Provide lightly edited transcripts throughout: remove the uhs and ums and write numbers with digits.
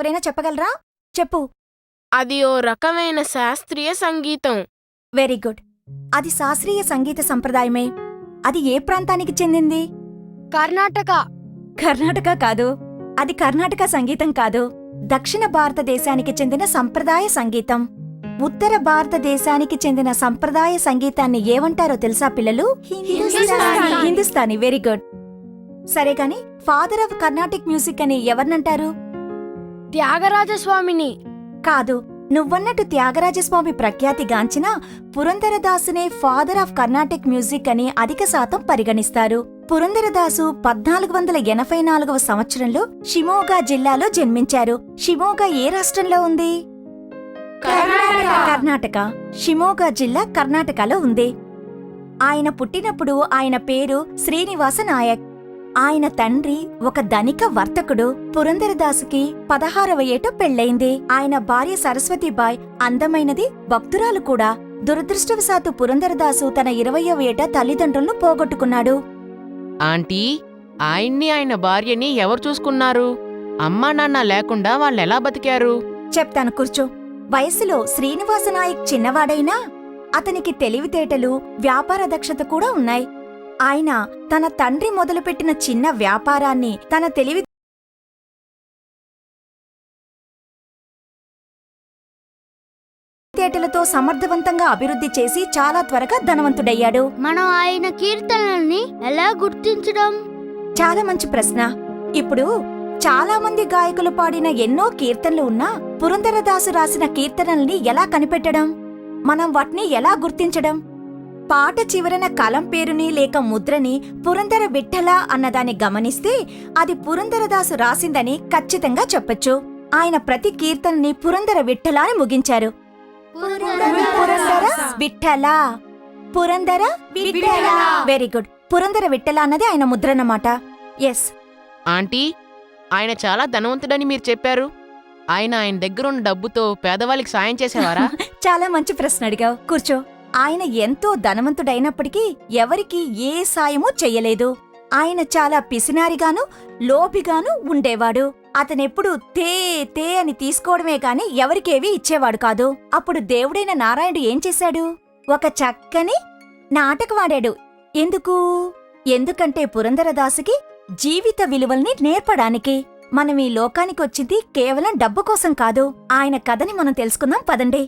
ఎవరైనా చెప్పగలరా? చెప్పు. అది ఓ రకమైన శాస్త్రీయ సంగీతం. Very good. అది శాస్త్రీయ సంగీత సంప్రదాయమే. అది ఏ ప్రాంతానికి చెందింది? కర్ణాటక. కర్ణాటక కాదు. అది కర్ణాటక సంగీతం కాదు. దక్షిణ భారతదేశానికి చెందిన సంప్రదాయ సంగీతం. ఉత్తర భారతదేశానికి చెందిన సంప్రదాయ సంగీతాన్ని ఏమంటారో తెలుసా పిల్లలు? హిందుస్థానీ. Very good. సరే కాని ఫాదర్ ఆఫ్ కర్ణాటిక్ మ్యూజిక్ అని ఎవరినంటారు? త్యాగరాజస్వామిని. కాదు. నువ్వన్నట్టు త్యాగరాజస్వామి ప్రఖ్యాతిగాంచిన పురందరదాసునే ఫాదర్ ఆఫ్ కర్ణాటిక్ మ్యూజిక్ అని అధిక శాతం పరిగణిస్తారు. పురందరదాసు 1484వ సంవత్సరంలో షిమోగా జిల్లాలో జన్మించారు. షిమోగా ఏ రాష్ట్రంలో ఉంది? కర్ణాటక. షిమోగా జిల్లా కర్ణాటకలో ఉంది. ఆయన పుట్టినప్పుడు ఆయన పేరు శ్రీనివాస నాయక్. ఆయన తండ్రి ఒక ధనిక వర్తకుడు. పురందరదాసుకి 16వ ఏట పెళ్లైంది. ఆయన భార్య సరస్వతీబాయ్ అందమైనది, భక్తురాలు కూడా. దురదృష్టవశాత్తు పురందరదాసు తన 20వ ఏట తల్లిదండ్రులను పోగొట్టుకున్నాడు. ఆంటీ, ఆయన్ని ఆయన భార్యని ఎవరు చూసుకున్నారు? అమ్మా నాన్న లేకుండా వాళ్ళెలా బతికారు? చెప్తాను, కూర్చో. వయస్సులో శ్రీనివాస నాయక్ చిన్నవాడైనా అతనికి తెలివితేటలు, వ్యాపార దక్షత కూడా ఉన్నాయి. ఆయన తన తండ్రి మొదలుపెట్టిన చిన్న వ్యాపారాన్ని తన తెలివితేటలతో సమర్థవంతంగా అభివృద్ధి చేసి చాలా త్వరగా ధనవంతుడయ్యాడు. మనం ఆయన కీర్తనల్ని ఎలా గుర్తించడం? చాలా మంచి ప్రశ్న. ఇప్పుడు చాలా మంది గాయకులు పాడిన ఎన్నో కీర్తనలు ఉన్నా పురందరదాసు రాసిన కీర్తనల్ని ఎలా కనిపెట్టడం? మనం వాటిని ఎలా గుర్తించడం? పాట చివరన కలం పేరుని లేక ముద్రని పురందర విఠ్ఠల అన్నదాన్ని గమనిస్తే అది పురందరదాసు రాసిందని ఖచ్చితంగా చెప్పొచ్చు. ఆయన ప్రతి కీర్తనని పురందర విఠ్ఠల అని ముగించారు. పురందర విఠ్ఠల, పురందర విఠ్ఠల. Very good. పురందర విఠ్ఠల అన్నది ఆయన ముద్రన్నమాట. ఎస్ ఆంటీ, ఆయన చాలా ధనవంతుడని మీరు చెప్పారు. ఆయన దగ్గరున్న డబ్బుతో పేదవాళ్ళకి సాయం చేసేవారా? చాలా మంచి ప్రశ్న అడిగావు. కూర్చో. ఆయన ఎంతో ధనవంతుడైనప్పటికీ ఎవరికీ ఏ సాయమూ చెయ్యలేదు. ఆయన చాలా పిసినారిగాను, లోభిగాను ఉండేవాడు. అతనెప్పుడు తే తే అని తీసుకోవడమే కాని ఎవరికేవీ ఇచ్చేవాడు కాదు. అప్పుడు దేవుడైన నారాయణుడు ఏం చేశాడు? ఒక చక్కని నాటకవాడాడు. ఎందుకంటే పురందరదాసుకి జీవిత విలువల్ని నేర్పడానికి. మనం ఈ లోకానికొచ్చింది కేవలం డబ్బు కోసం కాదు. ఆయన కథని మనం తెలుసుకుందాం పదండి.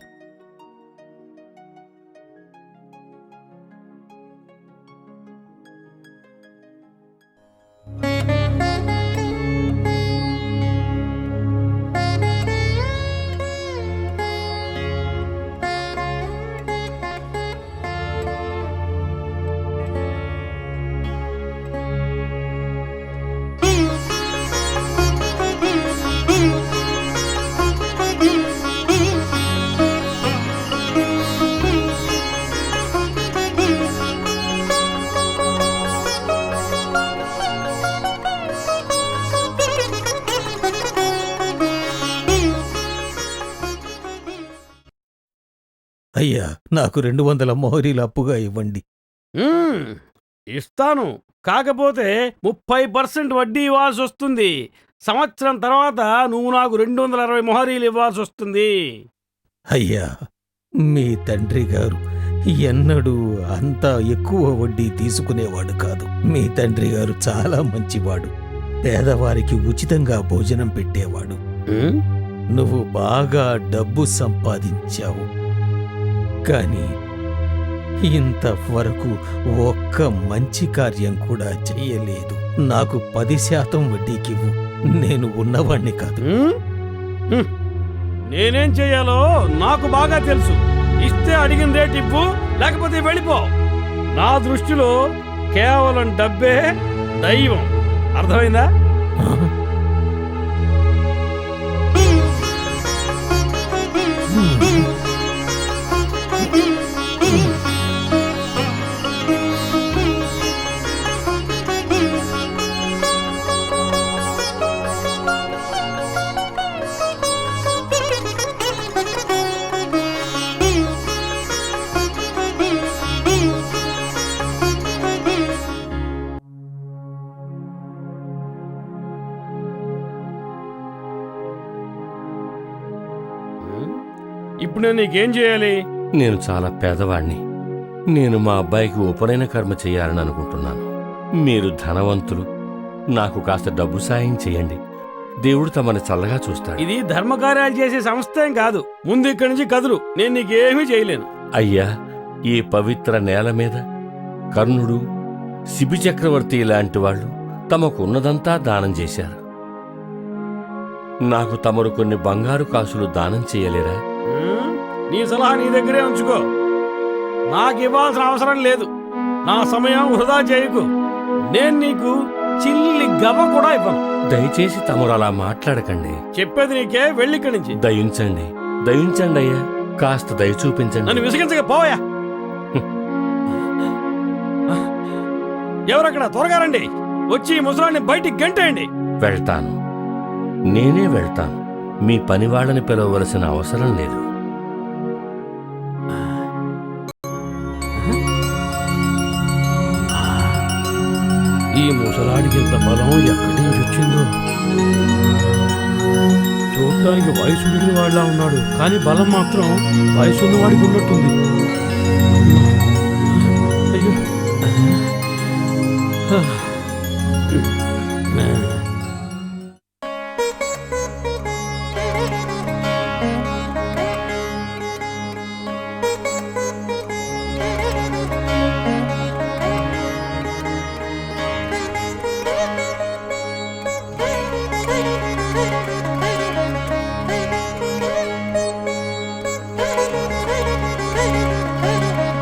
అయ్యా, నాకు 200 మొహరీలు అప్పుగా ఇవ్వండి. ఇస్తాను. కాకపోతే 30% వడ్డీ ఇవ్వాల్సి వస్తుంది. సంవత్సరం తర్వాత నువ్వు నాకు 260 మొహరీలు ఇవ్వాల్సి వస్తుంది. అయ్యా, మీ తండ్రి గారు ఎన్నడూ అంత ఎక్కువ వడ్డీ తీసుకునేవాడు కాదు. మీ తండ్రి గారు చాలా మంచివాడు. పేదవారికి ఉచితంగా భోజనం పెట్టేవాడు. నువ్వు బాగా డబ్బు సంపాదించావు, కానీ ఇంతవరకు ఒక్క మంచి కార్యం కూడా చెయ్యలేదు. నాకు 10% వడ్డీకివ్వు. నేను ఉన్నవాణ్ణి కాదు. నేనేం చెయ్యాలో నాకు బాగా తెలుసు. ఇస్తే అడిగిన రేట్ ఇవ్వు, లేకపోతే వెళ్ళిపో. నా దృష్టిలో కేవలం డబ్బే దైవం. అర్థమైందా? ఇప్పుడు నేను నీకేం చేయాలి? నేను చాలా పేదవాణ్ణి. నేను మా అబ్బాయికి ఉపనయన కర్మ చేయాలని అనుకుంటున్నాను. మీరు ధనవంతులు, నాకు కాస్త డబ్బు సాయం చేయండి. దేవుడు తమని చల్లగా చూస్తాడు. ఇది ధర్మకార్యాలు చేసే సంస్థేం కాదు. ముందు ఇక్కడి నుంచి కదులు, నేను నీకేమీ చేయలేను. అయ్యా, ఈ పవిత్ర నేల మీద కర్ణుడు, శిబి చక్రవర్తి లాంటి వాళ్ళు తమకున్నదంతా దానం చేశారు. నాకు తమరు కొన్ని బంగారు కాసులు దానం చేయలేరా? నీ సలహా నీ దగ్గరే ఉంచుకో. నాకు ఇవ్వాల్సిన అవసరం లేదు. నా సమయం వృధా చేయకు. నేను నీకు చిల్లి గవ్వ కూడా ఇవ్వను. దయచేసి తమరు అలా మాట్లాడకండి. చెప్పేది నీకే, వెళ్ళి ఇక్కడి నుంచి. దయించండి, దయించండి అయ్యా, కాస్త దయ చూపించండి. నన్ను విసిగించక పోయా. ఎవరక్కడ? త్వరగా రండి. వచ్చి ఈ ముసలాన్ని బయటికి గంటేయండి. వెళ్తాను, నేనే వెళ్తాను. మీ పని వాళ్ళని పిలవవలసిన అవసరం లేదు. ఈ ముసలాడికి ఇంత బలం ఎక్కడి నుంచి వచ్చిందో? చూడటానికి వయసు మిగిలిన వాళ్ళ ఉన్నాడు, కానీ బలం మాత్రం వయసు ఉన్నవాడికి ఉన్నట్టుంది. అయ్యో.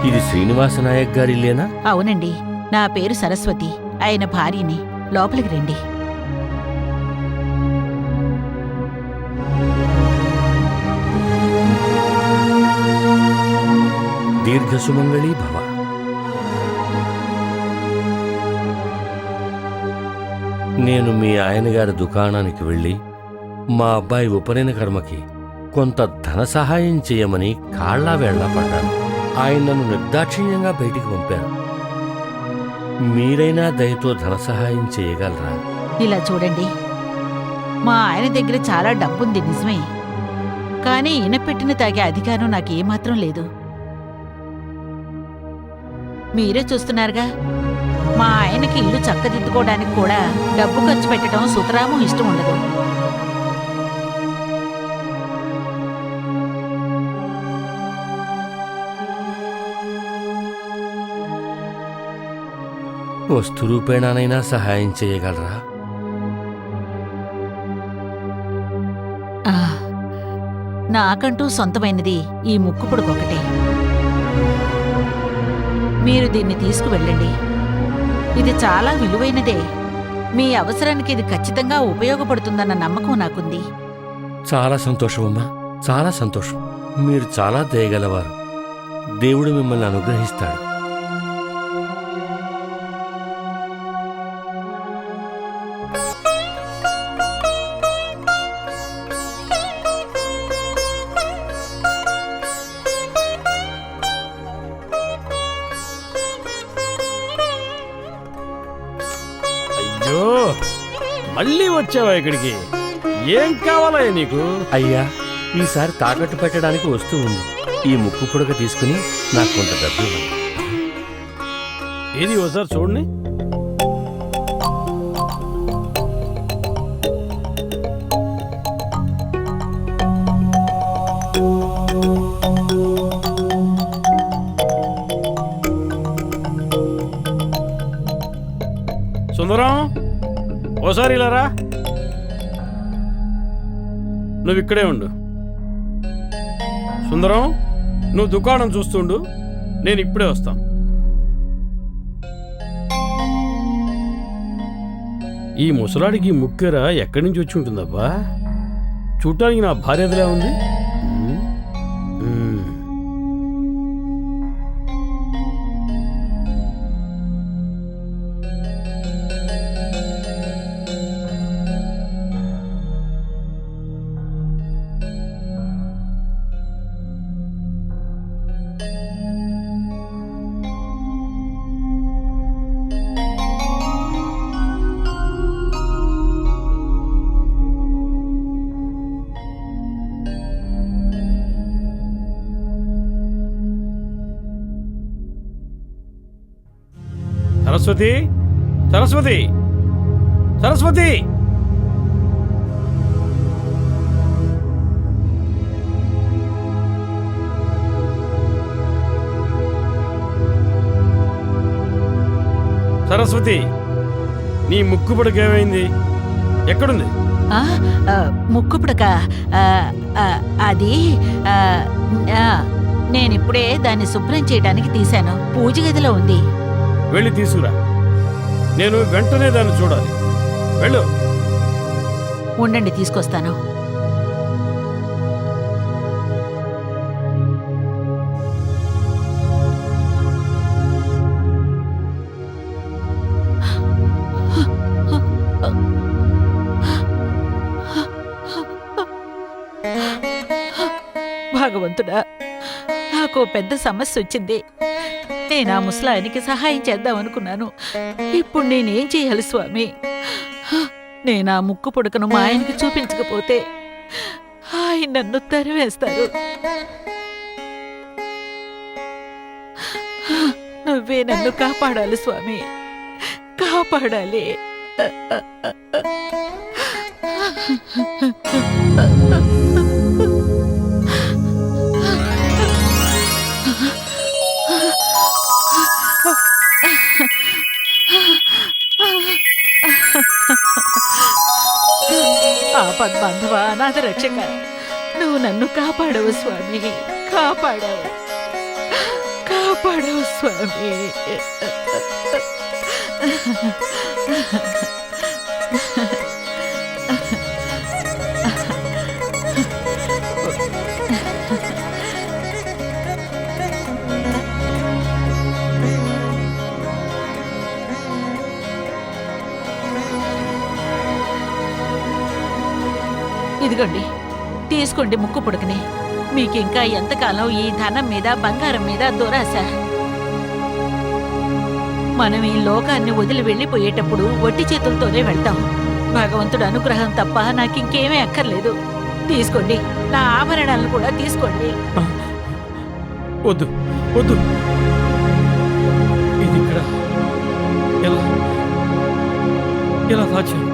ఇది శ్రీనివాస నాయక్ గారిల్లేనా? అవునండి, నా పేరు సరస్వతి, ఆయన భార్యని. లోపలికి రండి. దీర్ఘసుమంగళీ భవ. నేను మీ ఆయనగారి దుకాణానికి వెళ్ళి మా అబ్బాయి ఉపనయన కర్మకి కొంత ధన సహాయం చేయమని కాళ్లా వేళ్లా పడ్డాను. ఆయన నన్ను నిర్దాక్షిణ్యంగా బయటికి పంపారు. మీరైనా దయతో ధన సహాయం చేయగలరా? ఇలా చూడండి, మా ఆయన దగ్గర చాలా డబ్బుంది నిజమే, కానీ ఈయన పెట్టిన తాగే అధికారం నాకేమాత్రం లేదు. మీరే చూస్తున్నారుగా, మా ఆయనకి ఇల్లు చక్కదిద్దుకోవడానికి కూడా డబ్బు ఖర్చు పెట్టడం సుతరాము ఇష్టం ఉండదు. వస్తు రూపేణానైనా సహాయం చేయగలరా? ఆ, నాకంటూ సొంతమైనది ఈ ముక్కుపుడుకొకటే. మీరు దీన్ని తీసుకువెళ్ళండి. ఇది చాలా విలువైనదే. మీ అవసరానికి ఇది ఖచ్చితంగా ఉపయోగపడుతుందన్న నమ్మకం నాకుంది. చాలా సంతోషమమ్మా, చాలా సంతోషం. మీరు చాలా దయగలవారు. దేవుడు మిమ్మల్ని అనుగ్రహిస్తాడు. అయ్యో, మళ్ళీ వచ్చావా ఇక్కడికి? ఏం కావాలయ్యా నీకు? అయ్యా, ఈసారి తాకట్టు పెట్టడానికి వస్తూ ఉంది. ఈ ముక్కు పుడక తీసుకుని నాకు కొంత డబ్బు ఇవ్వండి. ఏది ఒకసారి చూడండి. సుందరం, ఓసారి ఇలా రా. నువ్వు ఇక్కడే ఉండు. సుందరం, నువ్వు దుకాణం చూస్తుండు, నేను ఇప్పుడే వస్తాను. ఈ ముసలాడికి ముక్కెర ఎక్కడి నుంచి వచ్చి ఉంటుందబ్బా? చూడటానికి నా భార్యదిలా ఉంది. సరస్వతి, సరస్వతి, సరస్వతి! సరస్వతి, నీ ముక్కు పుడకేమైంది? ఎక్కడుంది? ఆ, ముక్కుపుడక అది నేనిప్పుడే దాన్ని శుభ్రం చేయడానికి తీశాను. పూజ గదిలో ఉంది. వెళ్ళి తీసుకురా. నేను వెంటనే దాన్ని చూడాలి. వెళ్ళు. ఉండండి, తీసుకొస్తాను. భగవంతుడా, నాకు పెద్ద సమస్య వచ్చింది. నేను ఆ ముసలాయనికి సహాయం చేద్దాం అనుకున్నాను. ఇప్పుడు నేనేం చేయాలి స్వామి? నేను ఆ ముక్కు పుడకను మా ఆయనకి చూపించకపోతే ఆయన నన్ను తరివేస్తారు. నువ్వే నన్ను కాపాడాలి స్వామి, కాపాడాలి. ఆపద్బాంధవ, అనాథ రక్షక, నువ్వు నన్ను కాపాడవు స్వామి, కాపాడవు, కాపాడవు స్వామి. ఇదిగోండి, తీసుకోండి ముక్కు పుడకని. మీకింకా ఎంతకాలం ఈ ధనం మీద, బంగారం మీద దురాశ? మనం ఈ లోకాన్ని వదిలి వెళ్ళిపోయేటప్పుడు ఒట్టి చేతులతోనే వెళ్తాం. భగవంతుడు అనుగ్రహం తప్ప నాకింకేమీ అక్కర్లేదు. తీసుకోండి, నా ఆభరణాలను కూడా తీసుకోండి. వద్దు, వద్దు. ఇది ఇక్కడ ఎలా ఎలా సాధ్యం?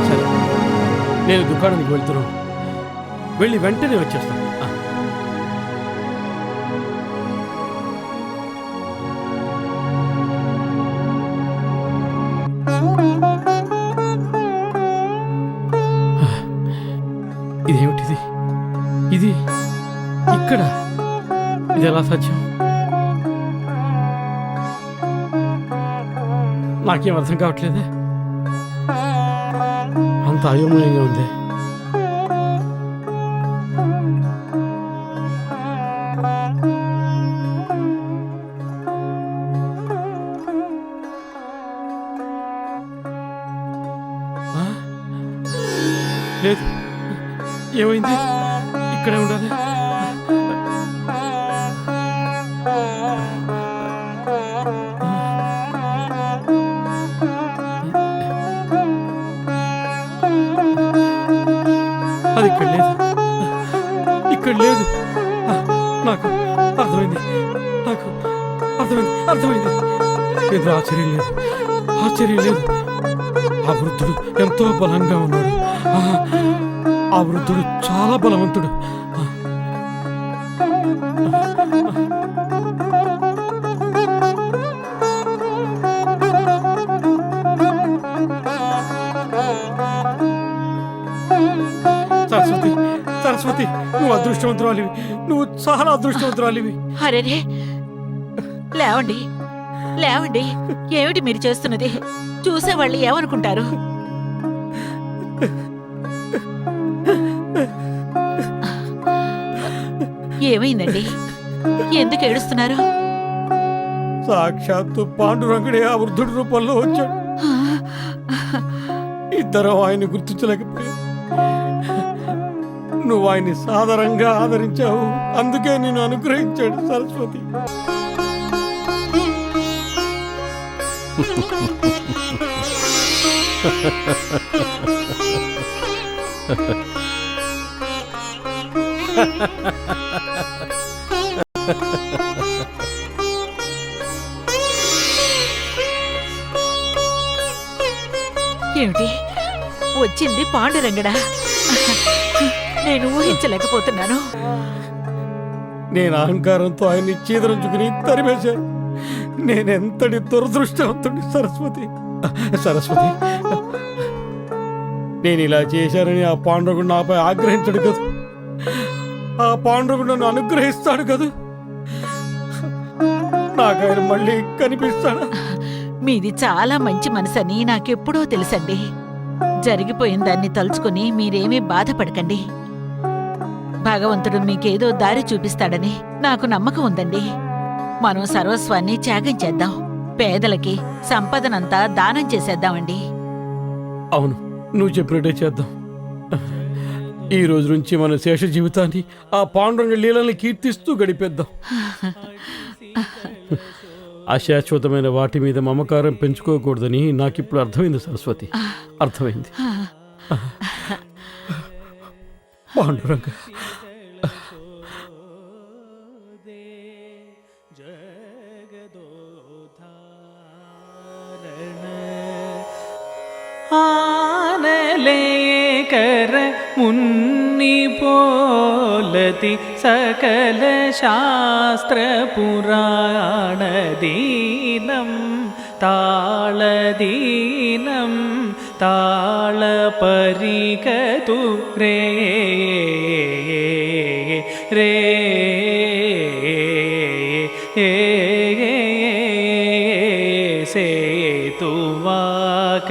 సరే, నేను దుకాణానికి వెళ్తున్నాను. వెళ్ళి వెంటనే వచ్చేస్తాను. ఇదేమిటిది? ఇది ఇక్కడ ఇది ఎలా సాధ్యం? నాకేం అర్థం కావట్లేదే. అంత అయోమయంగా ఉంది. లేదు, ఏమైంది? ఇక్కడే ఉండాలి. అది ఇక్కడ లేదు, ఇక్కడ లేదు. నాకు అర్థమైంది, నాకు అర్థమైంది, అర్థమైంది. ఇది ఆశ్చర్యం లేదు, ఆశ్చర్యం లేదు. ఆ వృద్ధుడు ఎంతో బలంగా ఉన్నాడు. ఆ వృద్ధుడు చాలా బలవంతుడు. సరస్వతి, సరస్వతి, నువ్వు అదృష్టవంతురాలివి, నువ్వు చాలా అదృష్టవంతురాలివి. అరే, లేవండి, లేవండి. ఏమిటి మీరు చేస్తున్నది? చూసేవాళ్ళు ఏమనుకుంటారు? ఏమైందండి? ఎందుకు ఏడుస్తున్నారు? సాక్షాత్తు పాండురంగుడే ఆ వృద్ధుడి రూపంలో వచ్చాడు. ఇద్దరం ఆయన్ని గుర్తించలేకపోయాం. నువ్వు ఆయన్ని సాదరంగా ఆదరించావు, అందుకే నేను అనుగ్రహించాడు సరస్వతి. ఏమిటి వచ్చింది పాండురంగడా? నేను ఊహించలేకపోతున్నాను. నేను అహంకారంతో ఆయన్ని చీదరించుకుని తరిమేశాను. నేనెంతటి దురదృష్టవంతుడి సరస్వతి. సరస్వతి, నేను ఇలా చేశానని ఆ పాండురంగుడు నాపై ఆగ్రహించడు కదా, ఆ పాండురంగుడు నన్ను అనుగ్రహిస్తాడు కదా, నాకు ఆయన మళ్ళీ కనిపిస్తాడా? మీది చాలా మంచి మనసని నాకెప్పుడో తెలుసండి. జరిగిపోయిన దాన్ని తలుచుకుని మీరేమీ బాధపడకండి. భగవంతుడు మీకేదో దారి చూపిస్తాడని నాకు నమ్మకం ఉందండి. మనం సర్వస్వాన్ని త్యాగం చేద్దాం. పేదలకి సంపదనంతా దానం చేసేద్దామండి. అవును, నువ్వు చెప్పినట్టే చేద్దాం. ఈ రోజు నుంచి మన శేష జీవితాన్ని ఆ పాండురంగ లీలల్ని కీర్తిస్తూ గడిపేద్దాం. అశాశ్వతమైన వాటి మీద మమకారం పెంచుకోకూడదని నాకిప్పుడు అర్థమైంది సరస్వతి, అర్థమైంది. పాండురంగ, ആനലേകര മുന്നിപ്പോലതി സകല ശാസ്ത്രപുരാണദീനം താളദീനം താളപരികതു രേ രേ సేతువాక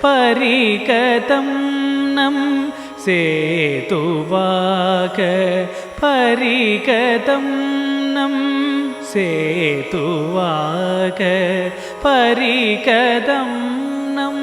పరికతం నం సేతువాక పరికతం నం సేతువాక పరికతం నం